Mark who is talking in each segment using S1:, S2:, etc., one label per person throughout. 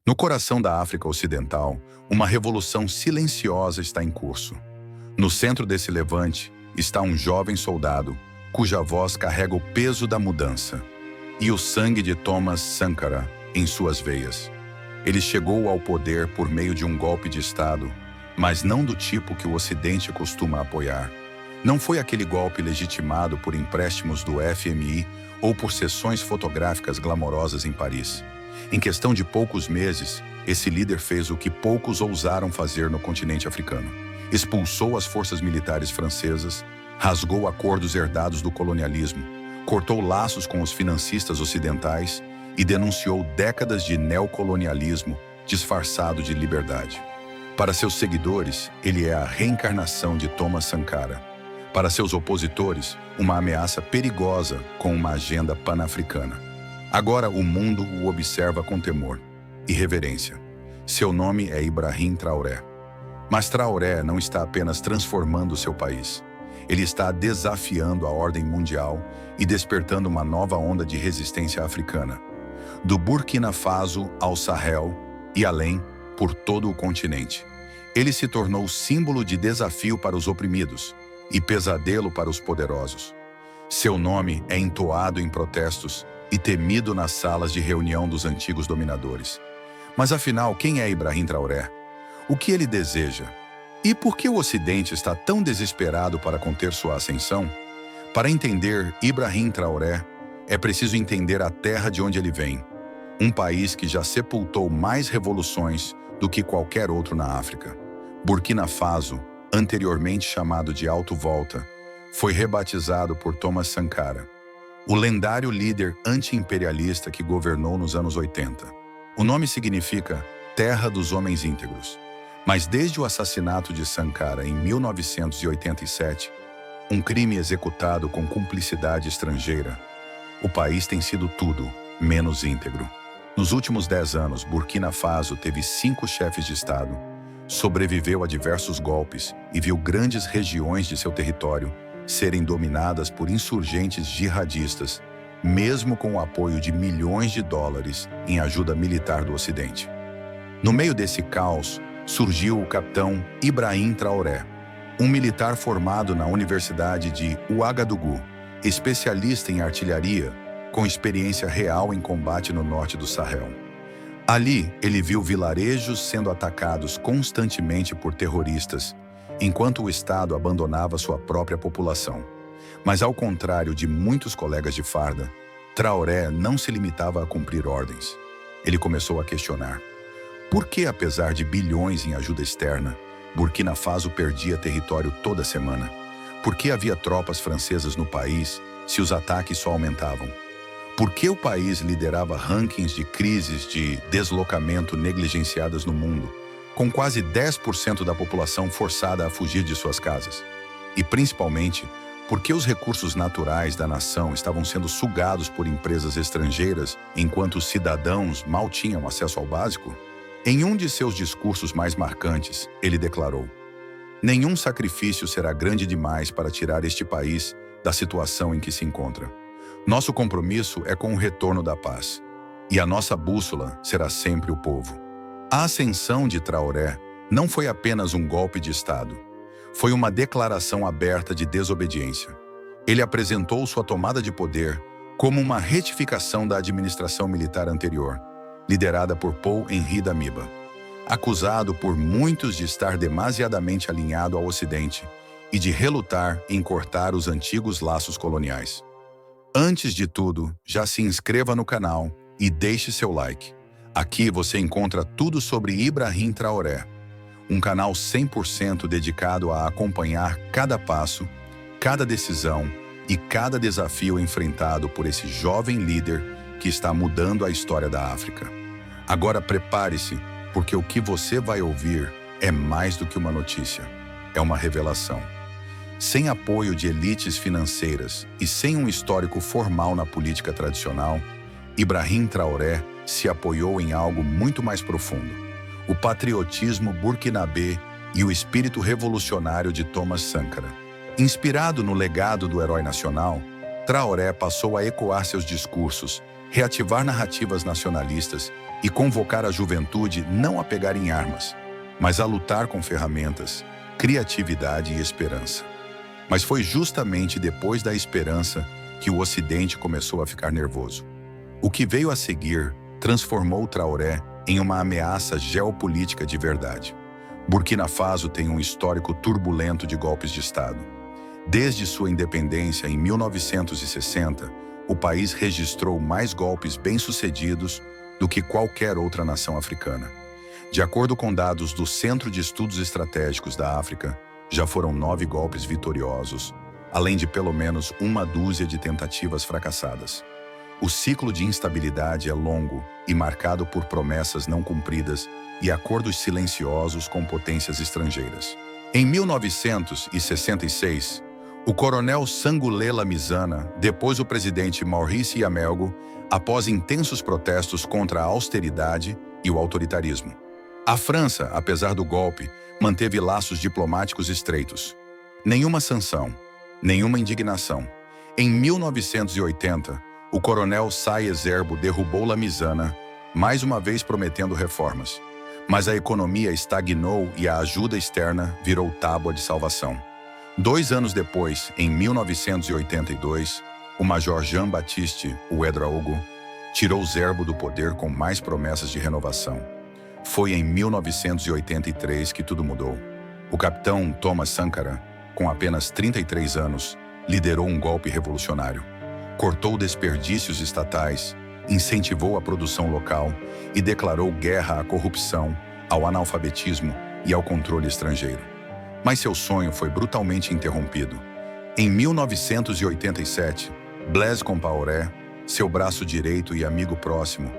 S1: No coração da África Ocidental, uma revolução silenciosa está em curso. No centro desse levante está um jovem soldado, cuja voz carrega o peso da mudança, e o sangue de Thomas Sankara em suas veias. Ele chegou ao poder por meio de um golpe de Estado, mas não do tipo que o Ocidente costuma apoiar. Não foi aquele golpe legitimado por empréstimos do FMI ou por sessões fotográficas glamorosas em Paris. Em questão de poucos meses, esse líder fez o que poucos ousaram fazer no continente africano. Expulsou as forças militares francesas, rasgou acordos herdados do colonialismo, cortou laços com os financistas ocidentais e denunciou décadas de neocolonialismo disfarçado de liberdade. Para seus seguidores, ele é a reencarnação de Thomas Sankara. Para seus opositores, uma ameaça perigosa com uma agenda pan-africana. Agora o mundo o observa com temor e reverência. Seu nome é Ibrahim Traoré. Mas Traoré não está apenas transformando seu país. Ele está desafiando a ordem mundial e despertando uma nova onda de resistência africana. Do Burkina Faso ao Sahel e além, por todo o continente. Ele se tornou símbolo de desafio para os oprimidos e pesadelo para os poderosos. Seu nome é entoado em protestos e temido nas salas de reunião dos antigos dominadores. Mas afinal, quem é Ibrahim Traoré? O que ele deseja? E por que o Ocidente está tão desesperado para conter sua ascensão? Para entender Ibrahim Traoré, é preciso entender a terra de onde ele vem. Um país que já sepultou mais revoluções do que qualquer outro na África. Burkina Faso, anteriormente chamado de Alto Volta, foi rebatizado por Thomas Sankara, o lendário líder anti-imperialista que governou nos anos 80. O nome significa Terra dos Homens Íntegros. Mas desde o assassinato de Sankara em 1987, um crime executado com cumplicidade estrangeira, o país tem sido tudo menos íntegro. Nos últimos 10 anos, Burkina Faso teve 5 chefes de Estado, sobreviveu a diversos golpes e viu grandes regiões de seu território serem dominadas por insurgentes jihadistas, mesmo com o apoio de milhões de dólares em ajuda militar do Ocidente. No meio desse caos, surgiu o capitão Ibrahim Traoré, um militar formado na Universidade de Ouagadougou, especialista em artilharia, com experiência real em combate no norte do Sahel. Ali, ele viu vilarejos sendo atacados constantemente por terroristas, enquanto o Estado abandonava sua própria população. Mas ao contrário de muitos colegas de farda, Traoré não se limitava a cumprir ordens. Ele começou a questionar. Por que, apesar de bilhões em ajuda externa, Burkina Faso perdia território toda semana? Por que havia tropas francesas no país se os ataques só aumentavam? Por que o país liderava rankings de crises de deslocamento negligenciadas no mundo, com quase 10% da população forçada a fugir de suas casas? E, principalmente, por que os recursos naturais da nação estavam sendo sugados por empresas estrangeiras enquanto os cidadãos mal tinham acesso ao básico? Em um de seus discursos mais marcantes, ele declarou: "Nenhum sacrifício será grande demais para tirar este país da situação em que se encontra. Nosso compromisso é com o retorno da paz, e a nossa bússola será sempre o povo." A ascensão de Traoré não foi apenas um golpe de Estado. Foi uma declaração aberta de desobediência. Ele apresentou sua tomada de poder como uma retificação da administração militar anterior, liderada por Paul-Henri Damiba, acusado por muitos de estar demasiadamente alinhado ao Ocidente e de relutar em cortar os antigos laços coloniais. Antes de tudo, já se inscreva no canal e deixe seu like. Aqui você encontra tudo sobre Ibrahim Traoré, um canal 100% dedicado a acompanhar cada passo, cada decisão e cada desafio enfrentado por esse jovem líder que está mudando a história da África. Agora prepare-se, porque o que você vai ouvir é mais do que uma notícia, é uma revelação. Sem apoio de elites financeiras e sem um histórico formal na política tradicional, Ibrahim Traoré se apoiou em algo muito mais profundo: o patriotismo burkinabê e o espírito revolucionário de Thomas Sankara. Inspirado no legado do herói nacional, Traoré passou a ecoar seus discursos, reativar narrativas nacionalistas e convocar a juventude não a pegar em armas, mas a lutar com ferramentas, criatividade e esperança. Mas foi justamente depois da esperança que o Ocidente começou a ficar nervoso. O que veio a seguir transformou Traoré em uma ameaça geopolítica de verdade. Burkina Faso tem um histórico turbulento de golpes de Estado. Desde sua independência em 1960, o país registrou mais golpes bem-sucedidos do que qualquer outra nação africana. De acordo com dados do Centro de Estudos Estratégicos da África, já foram 9 golpes vitoriosos, além de pelo menos uma dúzia de tentativas fracassadas. O ciclo de instabilidade é longo e marcado por promessas não cumpridas e acordos silenciosos com potências estrangeiras. Em 1966, o coronel Sangoulé Lamizana depôs o presidente Maurice Yamelgo após intensos protestos contra a austeridade e o autoritarismo. A França, apesar do golpe, manteve laços diplomáticos estreitos. Nenhuma sanção, nenhuma indignação. Em 1980, o coronel Saïd Zerbo derrubou Lamizana, mais uma vez prometendo reformas. Mas a economia estagnou e a ajuda externa virou tábua de salvação. 2 anos depois, em 1982, o major Jean-Baptiste Ouédraogo tirou Zerbo do poder com mais promessas de renovação. Foi em 1983 que tudo mudou. O capitão Thomas Sankara, com apenas 33 anos, liderou um golpe revolucionário. Cortou desperdícios estatais, incentivou a produção local e declarou guerra à corrupção, ao analfabetismo e ao controle estrangeiro. Mas seu sonho foi brutalmente interrompido. Em 1987, Blaise Compaoré, seu braço direito e amigo próximo,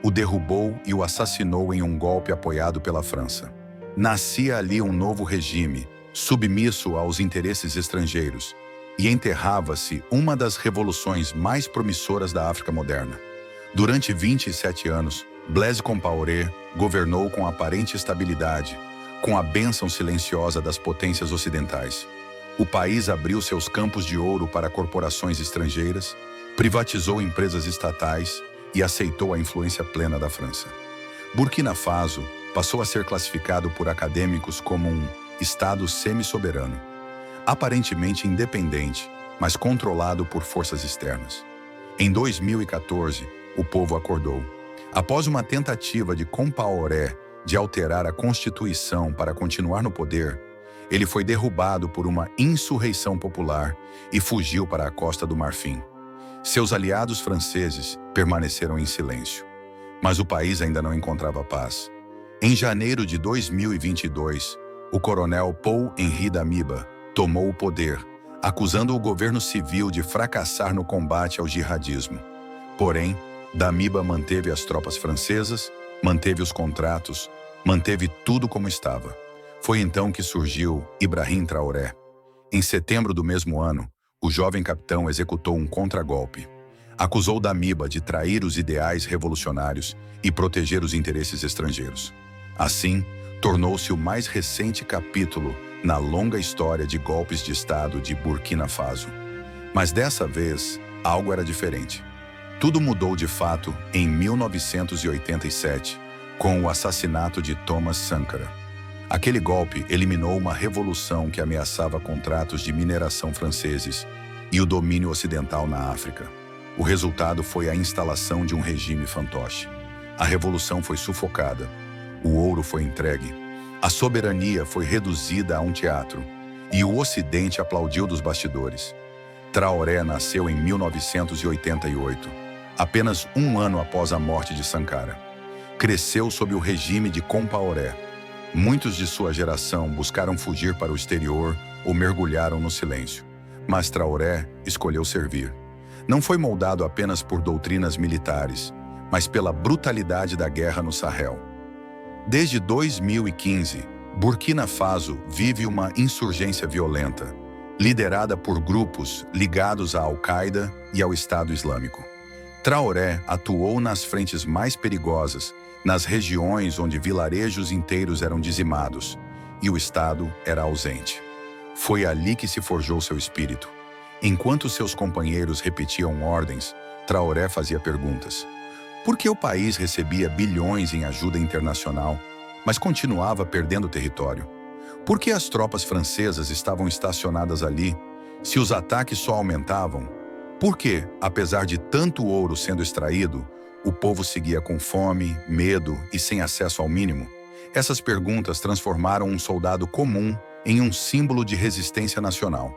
S1: o derrubou e o assassinou em um golpe apoiado pela França. Nascia ali um novo regime, submisso aos interesses estrangeiros, e enterrava-se uma das revoluções mais promissoras da África moderna. Durante 27 anos, Blaise Compaoré governou com aparente estabilidade, com a bênção silenciosa das potências ocidentais. O país abriu seus campos de ouro para corporações estrangeiras, privatizou empresas estatais e aceitou a influência plena da França. Burkina Faso passou a ser classificado por acadêmicos como um Estado semi-soberano, aparentemente independente, mas controlado por forças externas. Em 2014, o povo acordou. Após uma tentativa de Compaoré de alterar a Constituição para continuar no poder, ele foi derrubado por uma insurreição popular e fugiu para a Costa do Marfim. Seus aliados franceses permaneceram em silêncio, mas o país ainda não encontrava paz. Em janeiro de 2022, o coronel Paul-Henri Damiba tomou o poder, acusando o governo civil de fracassar no combate ao jihadismo. Porém, Damiba manteve as tropas francesas, manteve os contratos, manteve tudo como estava. Foi então que surgiu Ibrahim Traoré. Em setembro do mesmo ano, o jovem capitão executou um contragolpe. Acusou Damiba de trair os ideais revolucionários e proteger os interesses estrangeiros. Assim, tornou-se o mais recente capítulo na longa história de golpes de Estado de Burkina Faso. Mas dessa vez, algo era diferente. Tudo mudou de fato em 1987, com o assassinato de Thomas Sankara. Aquele golpe eliminou uma revolução que ameaçava contratos de mineração franceses e o domínio ocidental na África. O resultado foi a instalação de um regime fantoche. A revolução foi sufocada, o ouro foi entregue, a soberania foi reduzida a um teatro e o Ocidente aplaudiu dos bastidores. Traoré nasceu em 1988, apenas um ano após a morte de Sankara. Cresceu sob o regime de Compaoré. Muitos de sua geração buscaram fugir para o exterior ou mergulharam no silêncio. Mas Traoré escolheu servir. Não foi moldado apenas por doutrinas militares, mas pela brutalidade da guerra no Sahel. Desde 2015, Burkina Faso vive uma insurgência violenta, liderada por grupos ligados à Al-Qaeda e ao Estado Islâmico. Traoré atuou nas frentes mais perigosas, nas regiões onde vilarejos inteiros eram dizimados e o Estado era ausente. Foi ali que se forjou seu espírito. Enquanto seus companheiros repetiam ordens, Traoré fazia perguntas. Por que o país recebia bilhões em ajuda internacional, mas continuava perdendo território? Por que as tropas francesas estavam estacionadas ali, se os ataques só aumentavam? Por que, apesar de tanto ouro sendo extraído, o povo seguia com fome, medo e sem acesso ao mínimo? Essas perguntas transformaram um soldado comum em um símbolo de resistência nacional.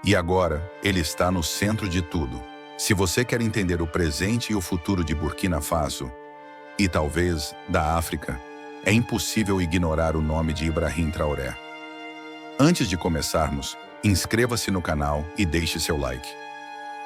S1: E agora, ele está no centro de tudo. Se você quer entender o presente e o futuro de Burkina Faso, e talvez da África, é impossível ignorar o nome de Ibrahim Traoré. Antes de começarmos, inscreva-se no canal e deixe seu like.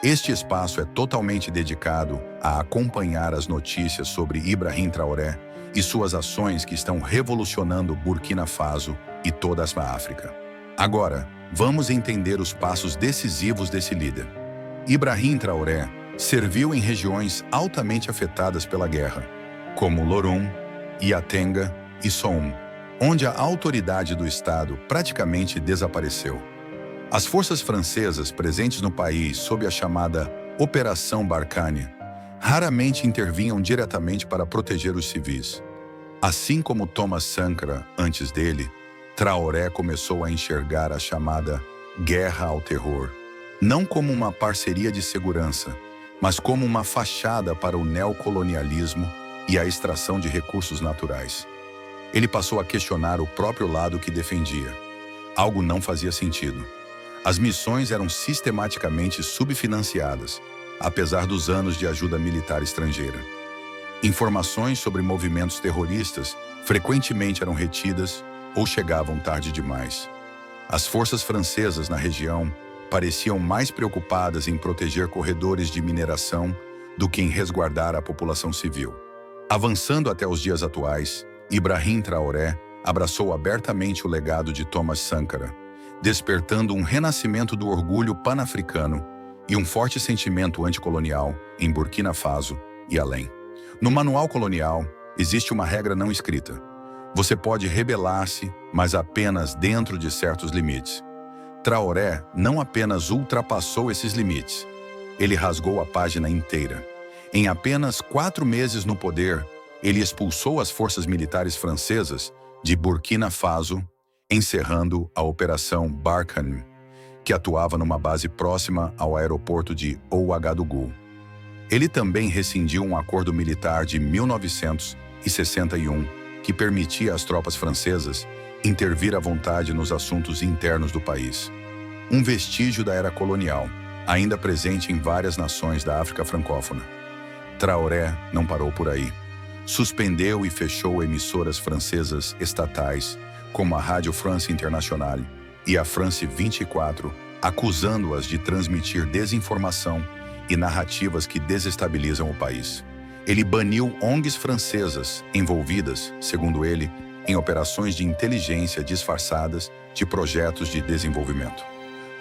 S1: Este espaço é totalmente dedicado a acompanhar as notícias sobre Ibrahim Traoré e suas ações que estão revolucionando Burkina Faso e toda a África. Agora, vamos entender os passos decisivos desse líder. Ibrahim Traoré serviu em regiões altamente afetadas pela guerra, como Lorum, Iatenga e Soum, onde a autoridade do Estado praticamente desapareceu. As forças francesas presentes no país sob a chamada Operação Barkhane raramente intervinham diretamente para proteger os civis. Assim como Thomas Sankara antes dele, Traoré começou a enxergar a chamada Guerra ao Terror, não como uma parceria de segurança, mas como uma fachada para o neocolonialismo e a extração de recursos naturais. Ele passou a questionar o próprio lado que defendia. Algo não fazia sentido. As missões eram sistematicamente subfinanciadas, apesar dos anos de ajuda militar estrangeira. Informações sobre movimentos terroristas frequentemente eram retidas ou chegavam tarde demais. As forças francesas na região pareciam mais preocupadas em proteger corredores de mineração do que em resguardar a população civil. Avançando até os dias atuais, Ibrahim Traoré abraçou abertamente o legado de Thomas Sankara, despertando um renascimento do orgulho pan-africano e um forte sentimento anticolonial em Burkina Faso e além. No manual colonial, existe uma regra não escrita. Você pode rebelar-se, mas apenas dentro de certos limites. Traoré não apenas ultrapassou esses limites, ele rasgou a página inteira. Em apenas 4 meses no poder, ele expulsou as forças militares francesas de Burkina Faso, encerrando a Operação Barkhane, que atuava numa base próxima ao aeroporto de Ouagadougou. Ele também rescindiu um acordo militar de 1961 que permitia às tropas francesas intervir à vontade nos assuntos internos do país. Um vestígio da era colonial, ainda presente em várias nações da África francófona. Traoré não parou por aí. Suspendeu e fechou emissoras francesas estatais, como a Rádio France Internationale e a France 24, acusando-as de transmitir desinformação e narrativas que desestabilizam o país. Ele baniu ONGs francesas envolvidas, segundo ele, em operações de inteligência disfarçadas de projetos de desenvolvimento.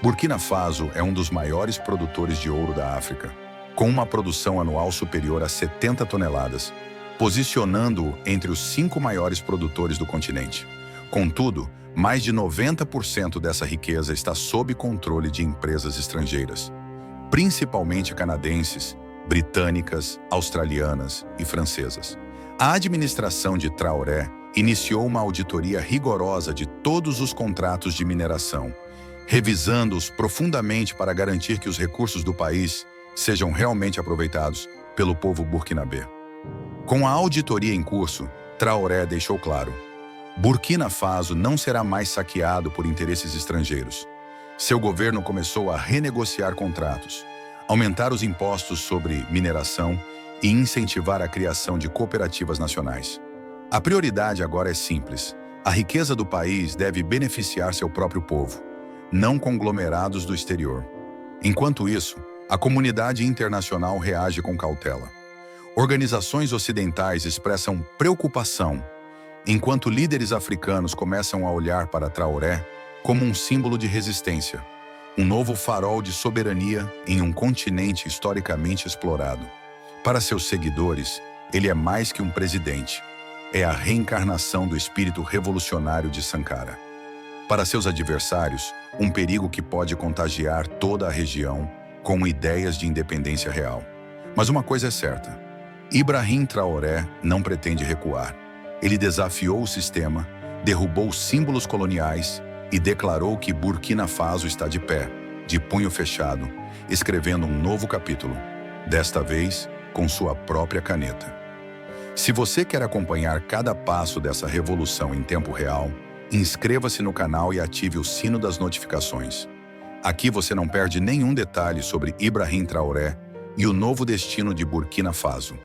S1: Burkina Faso é um dos maiores produtores de ouro da África, com uma produção anual superior a 70 toneladas, posicionando-o entre os 5 maiores produtores do continente. Contudo, mais de 90% dessa riqueza está sob controle de empresas estrangeiras, principalmente canadenses, britânicas, australianas e francesas. A administração de Traoré iniciou uma auditoria rigorosa de todos os contratos de mineração, revisando-os profundamente para garantir que os recursos do país sejam realmente aproveitados pelo povo burkinabê. Com a auditoria em curso, Traoré deixou claro: Burkina Faso não será mais saqueado por interesses estrangeiros. Seu governo começou a renegociar contratos, aumentar os impostos sobre mineração e incentivar a criação de cooperativas nacionais. A prioridade agora é simples: a riqueza do país deve beneficiar seu próprio povo, não conglomerados do exterior. Enquanto isso, a comunidade internacional reage com cautela. Organizações ocidentais expressam preocupação, enquanto líderes africanos começam a olhar para Traoré como um símbolo de resistência, um novo farol de soberania em um continente historicamente explorado. Para seus seguidores, ele é mais que um presidente. É a reencarnação do espírito revolucionário de Sankara. Para seus adversários, um perigo que pode contagiar toda a região com ideias de independência real. Mas uma coisa é certa: Ibrahim Traoré não pretende recuar. Ele desafiou o sistema, derrubou símbolos coloniais e declarou que Burkina Faso está de pé, de punho fechado, escrevendo um novo capítulo, desta vez com sua própria caneta. Se você quer acompanhar cada passo dessa revolução em tempo real, inscreva-se no canal e ative o sino das notificações. Aqui você não perde nenhum detalhe sobre Ibrahim Traoré e o novo destino de Burkina Faso.